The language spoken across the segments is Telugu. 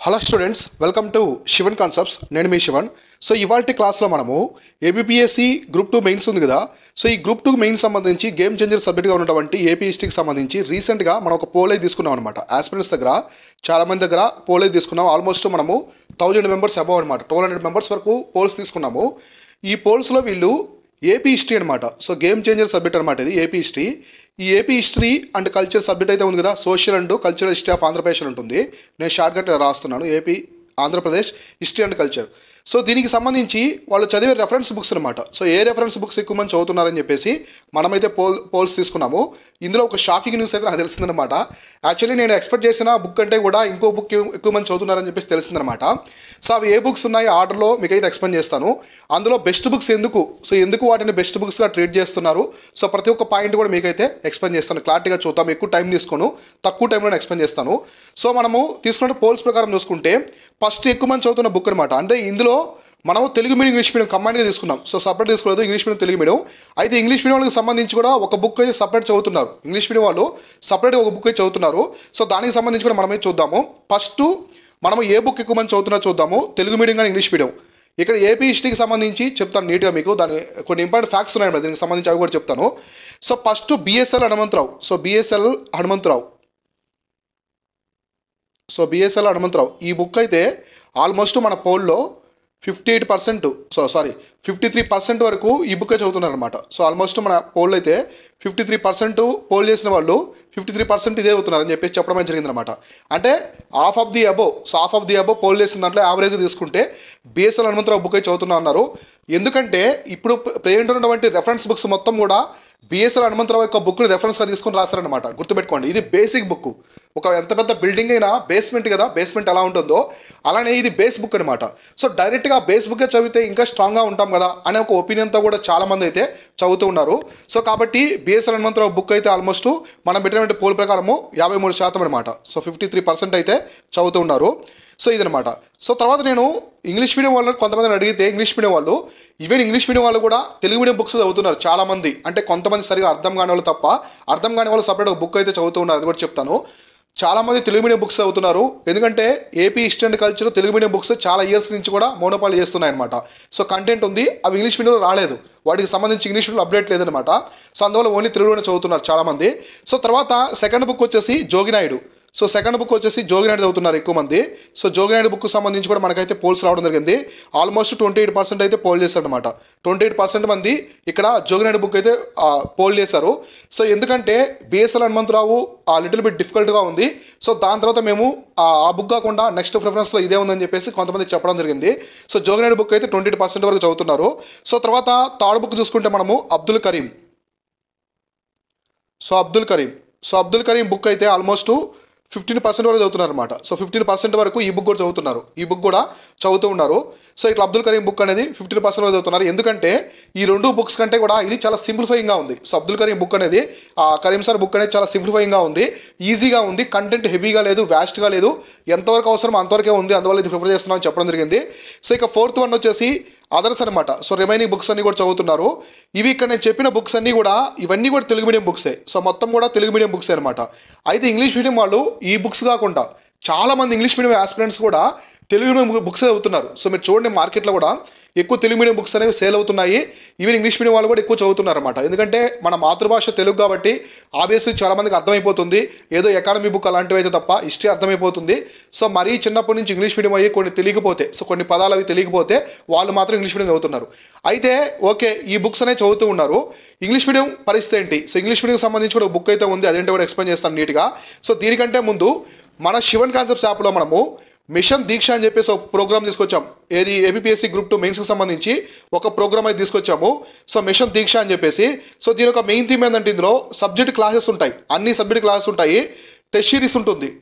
Hello students, welcome to Shivan concepts. నేను మీ శివన్. సో ఇవాల్టి క్లాస్లో మనము ఏబిపిఎస్సి గ్రూప్ 2 మెయిన్స్ ఉంది కదా. సో ఈ గ్రూప్ 2 మెయిన్స్ సంబంధించి గేమ్ చేంజర్ సబ్జెక్ట్గా ఉన్నటువంటి ఏపీ హిస్టరీకి సంబంధించి రీసెంట్గా మనం ఒక పోల్ అయితే తీసుకున్నాం అనమాట. ఆస్పిరెంట్స్ దగ్గర చాలామంది దగ్గర పోల్ అయితే తీసుకున్నాం. ఆల్మోస్ట్ మనము 1000 మెంబర్స్ అబౌవ్ అనమాట. 1200 మెంబర్స్ వరకు పోల్స్ తీసుకున్నాము. ఈ పోల్స్లో వీళ్ళు ఏపీ హిస్టరీ అనమాట. సో గేమ్ చేంజర్ సబ్జెక్ట్ అనమాట ఇది ఏపీ హిస్టరీ. ఈ AP history and culture subject అయితే ఉంది కదా, social and cultural history of Andhra Pradesh ఉంటుంది. నేను షార్ట్కట్ రాస్తున్నాను, AP Andhra Pradesh history and culture. So దీనికి సంబంధించి వాళ్ళు చదివే రెఫరెన్స్ బుక్స్ అనమాట. సో ఏ రెఫరెన్స్ బుక్స్ ఎక్కువ మంది చదువుతున్నారని చెప్పేసి మనమైతే పోల్స్ తీసుకున్నాము. ఇందులో ఒక షాకింగ్ న్యూస్ అయితే నాకు తెలిసిందనమాట. యాక్చువల్లీ నేను ఎక్స్పెక్ట్ చేసిన బుక్ అంటే కూడా ఇంకో బుక్ ఎక్కువ మంది చదువుతున్నారని చెప్పేసి తెలిసిందనమాట. సో అవి ఏ బుక్స్ ఉన్నాయి ఆర్డర్లో మీకైతే ఎక్స్ప్లెయిన్ చేస్తాను. అందులో బెస్ట్ బుక్స్ ఎందుకు వాటిని బెస్ట్ బుక్స్గా ట్రీట్ చేస్తున్నారు. సో ప్రతి ఒక్క పాయింట్ కూడా మీకైతే ఎక్స్ప్లెయిన్ చేస్తాను. క్లారిటీగా చూద్దాం. ఎక్కువ టైం తీసుకోను, తక్కువ టైంలో ఎక్స్ప్లెయిన్ చేస్తాను. సో మనము తీసుకున్న పోల్స్ ప్రకారం చూసుకుంటే ఫస్ట్ ఎక్కువ మంది చదువుతున్న బుక్ అనమాట. అంటే ఇందులో మనము తెలుగు మీడియం ఇంగ్లీష్ మీడియం కంబైన్గా తీసుకున్నాం. సో సపరేట్ తీసుకోలేదు, ఇంగ్లీష్ మీడియం తెలుగు మీడియం. అయితే ఇంగ్లీష్ మీడియం వాళ్ళకి సంబంధించి కూడా ఒక బుక్ అయితే సపరేట్ చదువుతున్నారు. ఇంగ్లీష్ మీడియం వాళ్ళు సపరేట్గా ఒక బుక్ అయితే చదువుతున్నారు. సో దానికి సంబంధించి కూడా మనమే చూద్దాము. ఫస్ట్ మనము ఏ బుక్ ఎక్కువ మంది చదువుతున్నారో చూద్దాము, తెలుగు మీడియం కానీ ఇంగ్లీష్ మీడియం. ఇక్కడ ఏపీ హిస్టరీకి సంబంధించి చెప్తాను నీట్గా మీకు. దాని కొన్ని ఇంపార్టెంట్ ఫ్యాక్ట్స్ ఉన్నాయి దీనికి సంబంధించి, అవి కూడా చెప్తాను. So first BSL Hanumantharao. So BSL Hanumantharao ఈ బుక్ అయితే ఆల్మోస్ట్ మన పోల్లో 53% వరకు ఈ బుక్ చదువుతున్నారనమాట. సో ఆల్మోస్ట్ మన పోల్ అయితే 53% పోల్ చేసిన వాళ్ళు 53% ఇదే అవుతున్నారని చెప్పేసి చెప్పడం జరిగిందనమాట. అంటే హాఫ్ ఆఫ్ ది అబో పోల్ చేసిన దాంట్లో యావరేజ్గా తీసుకుంటే బిఎస్ఎల్ హనుమంతరావు బుక్ అయితే చదువుతున్నా ఉన్నారు. ఎందుకంటే ఇప్పుడు ప్రెజెంట్ ఉన్నటువంటి రెఫరెన్స్ బుక్స్ మొత్తం కూడా బిఎస్ఎల్ హనుమంతరావు యొక్క బుక్ని రెఫరెన్స్గా తీసుకొని రాస్తారనమాట. గుర్తుపెట్టుకోండి, ఇది బేసిక్ బుక్. ఒక ఎంత పెద్ద బిల్డింగ్ అయినా బేస్మెంట్ కదా, బేస్మెంట్ ఎలా ఉంటుందో అలానే ఇది బేస్ బుక్ అనమాట. సో డైరెక్ట్గా బేస్ బుక్కే చదివితే ఇంకా స్ట్రాంగ్గా ఉంటాం కదా అనే ఒక ఒపీనియన్తో కూడా చాలామంది అయితే చదువుతూ ఉన్నారు. సో కాబట్టి బిఎస్ఎల్ హనుమంతరావు బుక్ అయితే ఆల్మోస్ట్ మనం పెట్టినటువంటి పోల్ ప్రకారము 53% అనమాట. సో 53% అయితే చదువుతూ ఉన్నారు. సో ఇదనమాట. సో తర్వాత నేను ఇంగ్లీష్ మీడియం వాళ్ళని కొంతమందిని అడిగితే ఇంగ్లీష్ మీడియం వాళ్ళు కూడా తెలుగు మీడియం బుక్స్ చదువుతున్నారు చాలామంది. అంటే కొంతమంది సరిగా అర్థం కాని వాళ్ళు తప్ప, అర్థం కాని వాళ్ళు సపరేట్ ఒక బుక్ అయితే చదువుతూ ఉన్నారు. అది కూడా చెప్తాను. చాలామంది తెలుగు మీడియం బుక్స్ చదువుతున్నారు. ఎందుకంటే AP history and culture Telugu medium books చాలా ఇయర్స్ నుంచి కూడా మోనోపాలి చేస్తున్నాయి అనమాట. సో కంటెంట్ ఉంది, అవి ఇంగ్లీష్ మీడియంలో రాలేదు, వాటికి సంబంధించి ఇంగ్లీష్ మీడియంలో అప్డేట్ లేదనమాట. సో అందువల్ల ఓన్లీ తెలుగులోనే చదువుతున్నారు చాలామంది. సో తర్వాత సెకండ్ బుక్ వచ్చేసి జోగినాయుడు చదువుతున్నారు ఎక్కువ మంది. సో జోగినాయుడు బుక్ సంబంధించి కూడా మనకైతే పోల్స్ రావడం జరిగింది. ఆల్మోస్ట్ 28% అయితే పోల్ చేశారనమాట. 28% మంది ఇక్కడ జోగినాయుడు బుక్ అయితే పోల్ చేశారు. సో ఎందుకంటే బిఎస్ఎల్ హనుమంతరావు లిటిల్ బిట్ డిఫికల్ట్గా ఉంది. సో దాని తర్వాత మేము ఆ బుక్ కాకుండా నెక్స్ట్ ప్రిఫరెన్స్లో ఇదే ఉందని చెప్పేసి కొంతమంది చెప్పడం జరిగింది. సో జోగినాయుడు బుక్ అయితే 20% వరకు చదువుతున్నారు. సో తర్వాత థర్డ్ బుక్ చూసుకుంటే మనము అబ్దుల్ కరీం బుక్ అయితే ఆల్మోస్ట్ 15% వరకు చదువుతున్నారు అనమాట. సో 15% వరకు ఈ బుక్ కూడా చదువుతూ ఉన్నారు. సో ఇట్లా అబ్దుల్ కరీం బుక్ అనేది 15% వరకు చదువుతున్నారు. ఎందుకంటే ఈ రెండు బుక్స్ కంటే కూడా ఇది చాలా సింప్లిఫైయింగ్గా ఉంది. సో అబ్దుల్ కరీం బుక్ అనేది కరీం సార్ బుక్ అనేది చాలా సింప్లిఫైయింగ్గా ఉంది, ఈజీగా ఉంది, కంటెంట్ హెవీగా లేదు, వ్యాస్ట్గా లేదు, ఎంతవరకు అవసరం అంతవరకే ఉంది. అందువల్ల ఇది ప్రిఫర్ చేస్తున్నాం అని చెప్పడం జరిగింది. సో ఇక ఫోర్త్ వన్ వచ్చేసి అదర్స్ అనమాట. సో రిమైనింగ్ బుక్స్ అన్ని కూడా చదువుతున్నారు. ఇవి ఇక్కడ నేను చెప్పిన బుక్స్ అన్నీ కూడా ఇవన్నీ కూడా తెలుగు మీడియం బుక్సే. సో మొత్తం కూడా తెలుగు మీడియం బుక్సే అనమాట. అయితే ఇంగ్లీష్ మీడియం వాళ్ళు ఈ బుక్స్ కాకుండా చాలామంది ఇంగ్లీష్ మీడియం ఆస్పిరెంట్స్ కూడా తెలుగు మీడియం బుక్స్ చదువుతున్నారు. సో మీరు చూడండి, మార్కెట్లో కూడా ఎక్కువ తెలుగు మీడియం బుక్స్ అనేవి సేల్ అవుతున్నాయి. ఈవెన్ ఇంగ్లీష్ మీడియం వాళ్ళు కూడా ఎక్కువ చదువుతున్నారు అనమాట. ఎందుకంటే మన మాతృభాష తెలుగు కాబట్టి ఆబ్వియస్లీ చాలామందికి అర్థమైపోతుంది. ఏదో ఎకానమీ బుక్ అలాంటివి అయితే తప్ప హిస్టరీ అర్థమైపోతుంది. సో మరీ చిన్నప్పటి నుంచి ఇంగ్లీష్ మీడియం అయ్యి కొన్ని పదాలు అవి తెలియకపోతే వాళ్ళు మాత్రం ఇంగ్లీష్ మీడియం చదువుతున్నారు. అయితే ఓకే, ఈ బుక్స్ అనేవి చదువుతూ ఉన్నారు. ఇంగ్లీష్ మీడియం పరిస్థితి ఏంటి? సో ఇంగ్లీష్ మీడియం సంబంధించి కూడా బుక్ అయితే ఉంది, అదేంటో కూడా ఎక్స్ప్లెయిన్ చేస్తాను నీట్గా. సో దీనికంటే ముందు మన శివన్ కాన్సెప్ట్స్ యాప్లో మనము మిషన్ దీక్ష అని చెప్పేసి ఒక ప్రోగ్రామ్ తీసుకొచ్చాం. ఏది ఏబిపిఎస్సి గ్రూప్ 2 మెయిన్స్కి సంబంధించి ఒక ప్రోగ్రామ్ అయితే తీసుకొచ్చాము. సో మిషన్ దీక్ష అని చెప్పేసి. సో దీని ఒక మెయిన్ థీమ్ ఏంటంటే ఇందులో సబ్జెక్ట్ క్లాసెస్ ఉంటాయి, అన్ని సబ్జెక్ట్ క్లాసెస్ ఉంటాయి. టెస్ట్ సిరీస్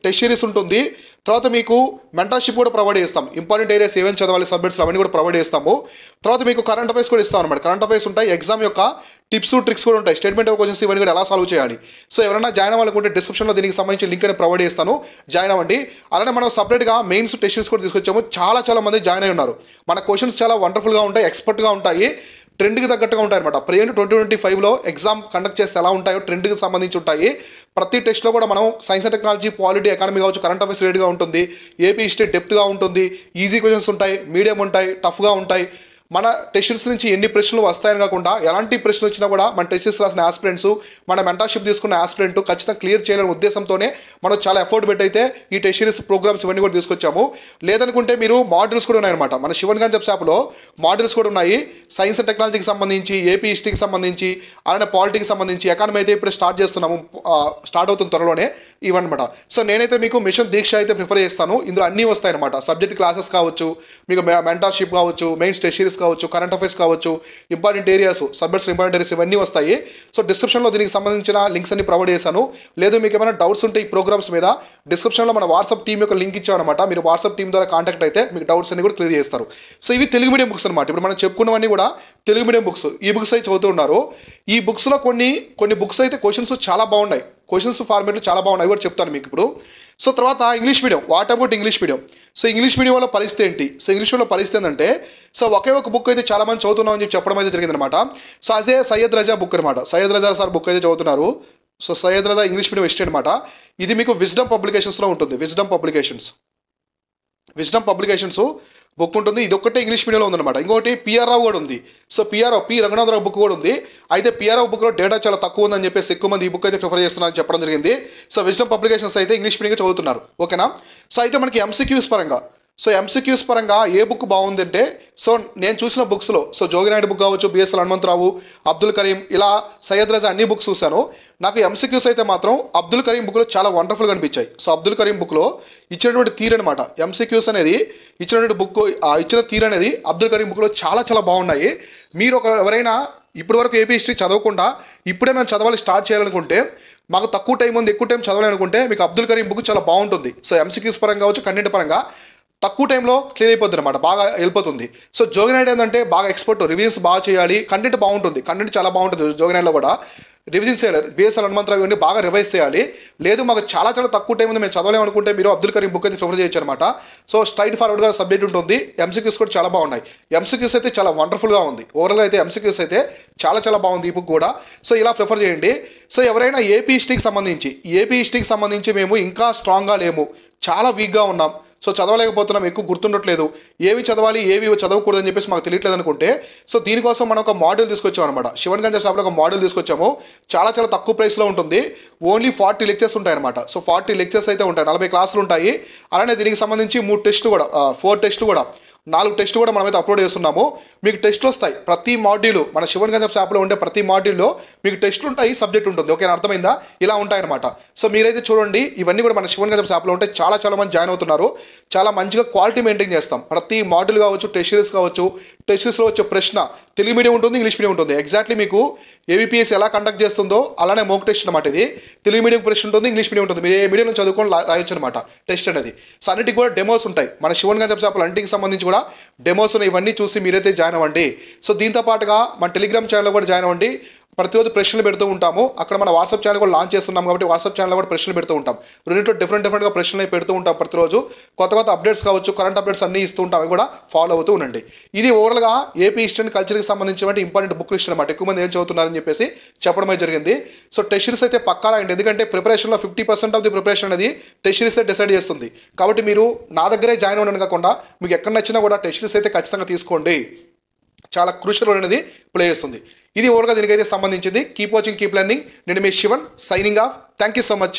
ఉంటుంది. తర్వాత మీకు మెంటర్షిప్ కూడా ప్రొవైడ్ చేస్తాం. ఇంపార్టెంట్ ఏరియాస్ ఏమేమి చదవాలి సబ్జెక్ట్స్ అవన్నీ కూడా ప్రొవైడ్ చేస్తాము. తర్వాత మీకు కరెంట్ అఫైర్స్ కూడా ఇస్తాం అనమాట. కరెంట్ అఫైర్స్ ఉంటాయి, ఎగ్జామ్ యొక్క టిప్స్ ట్రిక్స్ కూడా ఉంటాయి, స్టేట్మెంట్ ఆఫ్ క్వశ్చన్స్ ఇవన్నీ కూడా ఎలా సాల్వ్ చేయాలి. సో ఎవరైనా జాయిన్ అవ్వాలనుకుంటే డిస్క్రిప్షన్లో దీనికి సంబంధించి లింక్ అనేది ప్రొవైడ్ చేస్తాను, జాయిన్ అవ్వండి. అలానే మనం సపరేట్గా మెయిన్స్ టెస్ట్ సిరీస్ కూడా తీసుకొచ్చాము. చాలా మంది జాయిన్ అయి ఉన్నారు. మన క్వశ్చన్స్ చాలా వండర్ఫుల్గా ఉంటాయి, ఎక్స్పర్ట్గా ఉంటాయి, ట్రెండ్కి తగ్గట్టుగా ఉంటాయి అనమాట. ప్రెజెంట్ 2025లో ఎగ్జామ్ కండక్ట్ చేస్తే ఎలా ఉంటాయో ట్రెండ్కి సంబంధించి ఉంటాయి. ప్రతి టెస్ట్లో కూడా మనం science and technology, polity, economy కావచ్చు, కరెంట్ అఫైర్స్ రిలేటెడ్గా ఉంటుంది, ఏపీ హిస్టరీ డెప్త్గా ఉంటుంది, ఈజీ క్వశ్చన్స్ ఉంటాయి, మీడియం ఉంటాయి, టఫ్గా ఉంటాయి. మన టెస్ట్స్ నుంచి ఎన్ని ప్రశ్నలు వస్తాయని కాకుండా ఎలాంటి ప్రశ్నలు వచ్చినా కూడా మన టెస్ట్స్ రాసిన ఆస్పిరెంట్స్, మన మెంటర్షిప్ తీసుకున్న ఆస్పిరెంట్ ఖచ్చితంగా క్లియర్ చేయాలనే ఉద్దేశంతోనే మనం చాలా ఎఫర్ట్ పెట్టి అయితే ఈ టెస్ట్ సిరీస్ ప్రోగ్రామ్స్ ఇవన్నీ కూడా తీసుకొచ్చాము. లేదనుకుంటే మీరు మాడ్యూల్స్ కూడా ఉన్నాయన్నమాట. మన శివన్ కాన్సెప్ట్స్ యాప్లో మాడ్యూల్స్ కూడా ఉన్నాయి. సైన్స్ అండ్ టెక్నాలజీకి సంబంధించి, ఏపీ హిస్టరీకి సంబంధించి, అలానే పాలిటీకి సంబంధించి, ఎకానమీ అయితే ఇప్పుడు స్టార్ట్ చేస్తున్నాము, స్టార్ట్ అవుతుంది త్వరలోనే ఇవన్నమాట. సో నేనైతే మీకు మిషన్ దీక్ష అయితే ప్రిఫర్ చేస్తాను. ఇందులో అన్నీ వస్తాయన్నమాట. సబ్జెక్ట్ క్లాసెస్ కావచ్చు, మీకు మెంటర్షిప్ కావచ్చు, మెయిన్స్ టెస్ట్ సిరీస్ కావచ్చు, కరెంట్ అఫైర్స్ కావచ్చు, important areas, subjects important areas ఇవన్నీ వస్తాయి. సో డిస్క్రిప్షన్లో దీనికి సంబంధించిన లింక్స్ అన్ని ప్రొవైడ్ చేశాను. లేదు మీకు ఏమైనా డౌట్స్ ఉంటే ఈ ప్రోగ్రామ్స్ మీద డిస్క్రిప్షన్లో మన వాట్సాప్ టీం యొక్క లింక్ ఇచ్చామన్నమాట. మీరు వాట్సాప్ టీం ద్వారా కాంటాక్ట్ అయితే మీకు డౌట్స్ అన్ని కూడా క్లియర్ చేస్తారు. సో ఇవి తెలుగు మీడియం బుక్స్ అనమాట. ఇప్పుడు మనం చెప్పుకున్నవన్నీ కూడా తెలుగు మీడియం బుక్స్. ఈ బుక్స్ అయితే చదువుతూ ఉన్నారు. ఈ బుక్స్లో కొన్ని బుక్స్ అయితే క్వశ్చన్స్ చాలా బాగున్నాయి, క్వశ్చన్స్ ఫార్మేట్లు చాలా బాగున్నాయి, కూడా చెప్తాను మీకు ఇప్పుడు. సో తర్వాత English medium. What about English medium? So English medium వల్ల పరిస్థితి ఏంటి? సో ఇంగ్లీష్ మీడియంలో పరిస్థితి ఏంటంటే, సో ఒకే ఒక బుక్ అయితే చాలా మంది చదువుతున్నాం అని చెప్పడం అయితే జరిగిందనమాట. సో అదే సయ్యద్ రజా బుక్ అనమాట. సయ్యద్ రజా సార్ బుక్ అయితే చదువుతున్నారు. సో సయ్యద్ రజా ఇంగ్లీష్ మీడియం హిస్టరీ అనమాట. ఇది మీకు విజ్డమ్ పబ్లికేషన్స్లో ఉంటుంది. విజ్డమ్ పబ్లికేషన్స్ బుక్ ఉంటుంది. ఇది ఒక్కటే ఇంగ్లీష్ మీడియంలో ఉందన్నమాట. ఇంకోటి పిఆర్ రావు కూడా ఉంది. సో పి రఘునాథరావు బుక్ కూడా ఉంది. అయితే పిఆర్ రావు బుక్లో డేటా చాలా తక్కువ ఉందని చెప్పేసి ఎక్కువ మంది ఈ బుక్ అయితే ప్రిఫర్ చేస్తున్నారని చెప్పడం జరిగింది. సో విజ్డమ్ పబ్లికేషన్స్ అయితే ఇంగ్లీష్ మీడియంగా చదువుతున్నారు. ఓకేనా? సో అయితే మనకి ఎంసీక్యూస్ పరంగా ఏ బుక్ బాగుందంటే, సో నేను చూసిన బుక్స్లో సో జోగినాయుడు బుక్ కావచ్చు, బిఎస్ఎల్ హనుమంతరావు, అబ్దుల్ కరీం, ఇలా సయ్యద్ రజా అన్ని బుక్స్ చూశాను. నాకు ఎంసీక్యూస్ అయితే మాత్రం అబ్దుల్ కరీం బుక్లో చాలా వండర్ఫుల్గా అనిపించాయి. సో అబ్దుల్ కరీం బుక్లో ఇచ్చినటువంటి తీరు అనమాట, ఎంసీక్యూస్ అనేది ఇచ్చినటువంటి బుక్, ఇచ్చిన తీరు అనేది అబ్దుల్ కరీం బుక్లో చాలా చాలా బాగున్నాయి. మీరు ఎవరైనా ఇప్పటి వరకు ఏపీ హిస్టరీ చదవకుండా ఇప్పుడే మేము చదవాలి స్టార్ట్ చేయాలనుకుంటే, మాకు తక్కువ టైం ఉంది, ఎక్కువ టైం చదవాలనుకుంటే మీకు అబ్దుల్ కరీం బుక్ చాలా బాగుంటుంది. సో ఎంసీక్యూస్ పరంగా కావచ్చు, కంటెంట్ పరంగా తక్కువ టైంలో క్లియర్ అయిపోతుంది అనమాట, బాగా వెళ్ళిపోతుంది. సో జోగినాయుడు ఏంటంటే బాగా ఎక్స్పర్ట్, రివిజన్స్ బాగా చేయాలి, కంటెంట్ బాగుంటుంది, కంటెంట్ చాలా బాగుంటుంది. జోగినాయుడులో కూడా రివిజన్ చేయాలి, బిఎస్ఎల్ హనుమంతరావు ఇవన్నీ బాగా రివైజ్ చేయాలి. లేదు మాకు చాలా చాలా తక్కువ టైం ఉంది, మేము చదవలేము అనుకుంటే మీరు అబ్దుల్ కరీం బుక్ అయితే ప్రిఫర్ చేయొచ్చు అనమాట. సో స్ట్రైట్ ఫార్వర్డ్గా సబ్జెక్ట్ ఉంటుంది. ఎంసీక్యూస్ కూడా చాలా బాగున్నాయి. ఎంసీక్యూస్ అయితే చాలా వండర్ఫుల్గా ఉంది. ఓవరాల్గా అయితే ఎంసీక్యూస్ అయితే చాలా చాలా బాగుంది ఈ బుక్ కూడా. సో ఇలా ప్రిఫర్ చేయండి. సో ఎవరైనా ఏపీ హిస్టరీకి సంబంధించి మేము ఇంకా స్ట్రాంగ్గా లేము, చాలా వీక్గా ఉన్నాం, సో చదవలేకపోతున్నాం, ఎక్కువ గుర్తుండట్లేదు, ఏవి చదవాలి ఏవి చదవకూడదు అని చెప్పేసి మాకు తెలియట్లేదు అనుకుంటే, సో దీనికోసం మనం ఒక మోడల్ తీసుకొచ్చాం అనమాట. శివన్ కాన్సెప్ట్స్ యాప్లో ఒక మోడల్ తీసుకొచ్చాము. చాలా చాలా తక్కువ ప్రైస్లో ఉంటుంది. ఓన్లీ 40 లెక్చర్స్ ఉంటాయి అనమాట. సో 40 లెక్చర్స్ అయితే ఉంటాయి, 40 క్లాసులు ఉంటాయి. అలానే దీనికి సంబంధించి 4 టెస్టులు కూడా 4 టెస్టులు కూడా మనమైతే అప్లోడ్ చేస్తున్నాము. మీకు టెస్టులు వస్తాయి ప్రతి మాడ్యూల్. మన శివన్ కాన్సెప్ట్స్ యాప్లో ఉండే ప్రతి మాడ్యూల్లో మీకు టెస్టులు ఉంటాయి, సబ్జెక్ట్ ఉంటుంది. ఓకే, అర్థమైందా? ఇలా ఉంటాయన్నమాట. సో మీరైతే చూడండి, ఇవన్నీ కూడా మన శివన్ కాన్సెప్ట్స్ యాప్లో ఉంటే చాలా చాలా మంది జాయిన్ అవుతున్నారు. చాలా మంచిగా క్వాలిటీ మెయింటైన్ చేస్తాం. ప్రతి మాడ్యూల్ కావచ్చు, టెస్ట్ సిరీస్ కావచ్చు, టెస్ట్ సిరీస్లో వచ్చే ప్రశ్న తెలుగు మీడియం ఉంటుంది, ఇంగ్లీష్ మీడియం ఉంటుంది. ఎగ్జాక్ట్లీ మీకు ఏబిపిఎస్ ఎలా కండక్ట్ చేస్తుందో అలానే మోక్ టెస్ట్ అనమాట. ఇది తెలుగు మీడియం ప్రశ్న ఉంటుంది, ఇంగ్లీష్ మీడియం ఉంటుంది. మీరు ఏ మీడియం నుంచి చదువుకొని రాయొచ్చు అనమాట టెస్ట్ అనేది. సో అన్నిటికి కూడా డెమోస్ ఉంటాయి. మన శివన్ కాన్సెప్ట్స్ యాప్లో అన్నిటికి సంబంధించి కూడా డెమోస్ ఉన్నాయి. ఇవన్నీ చూసి మీరైతే జాయిన్ అవ్వండి. సో దీంతో పాటుగా మన టెలిగ్రామ్ ఛానల్లో కూడా జాయిన్ అవ్వండి. ప్రతిరోజు ప్రశ్నలు పెడుతూ ఉంటాము. అక్కడ మన వాట్సాప్ ఛానల్ కూడా లాంచ్ చేస్తున్నాం కాబట్టి వాట్సాప్ ఛానల్లో కూడా ప్రశ్నలు పెడుతూ ఉంటాం. రెండింటిలో డిఫరెంట్గా ప్రశ్నలు పెడుతూ ఉంటాం ప్రతిరోజు. కొత్త అప్డేట్స్ కావచ్చు, కరెంట్ అప్డేట్స్ అన్నీ ఇస్తూ ఉంటాం. అవి కూడా ఫాలో అవుతూ ఉండండి. ఇది ఓవరాల్గా ఏపీ హిస్టరీ అండ్ కల్చర్కి సంబంధించిన ఇంపార్టెంట్ బుక్ లిస్ట్ అనమాట. ఎక్కువ మంది ఏం చదువుతున్నారని చెప్పేసి చెప్పడం జరిగింది. సో టెస్ట్ సిరీస్ అయితే పక్కా రాయండి, ఎందుకంటే ప్రిపరేషన్లో 50% ఆఫ్ ది ప్రిపరేషన్ అనేది టెస్ట్ సిరీస్ డిసైడ్ చేస్తుంది. కాబట్టి మీరు నా దగ్గరే జాయిన్ అవ్వడం కాకుండా మీకు ఎక్కడ నచ్చినా కూడా టెస్ట్ సిరీస్ అయితే ఖచ్చితంగా తీసుకోండి. చాలా క్రూషియల్ రోల్ అనేది ప్లే చేస్తుంది. ఇది ఓవరాల్గా దీనికైతే సంబంధించింది. Keep watching, keep learning. నేను మీ Sivan, signing off. Thank you so much.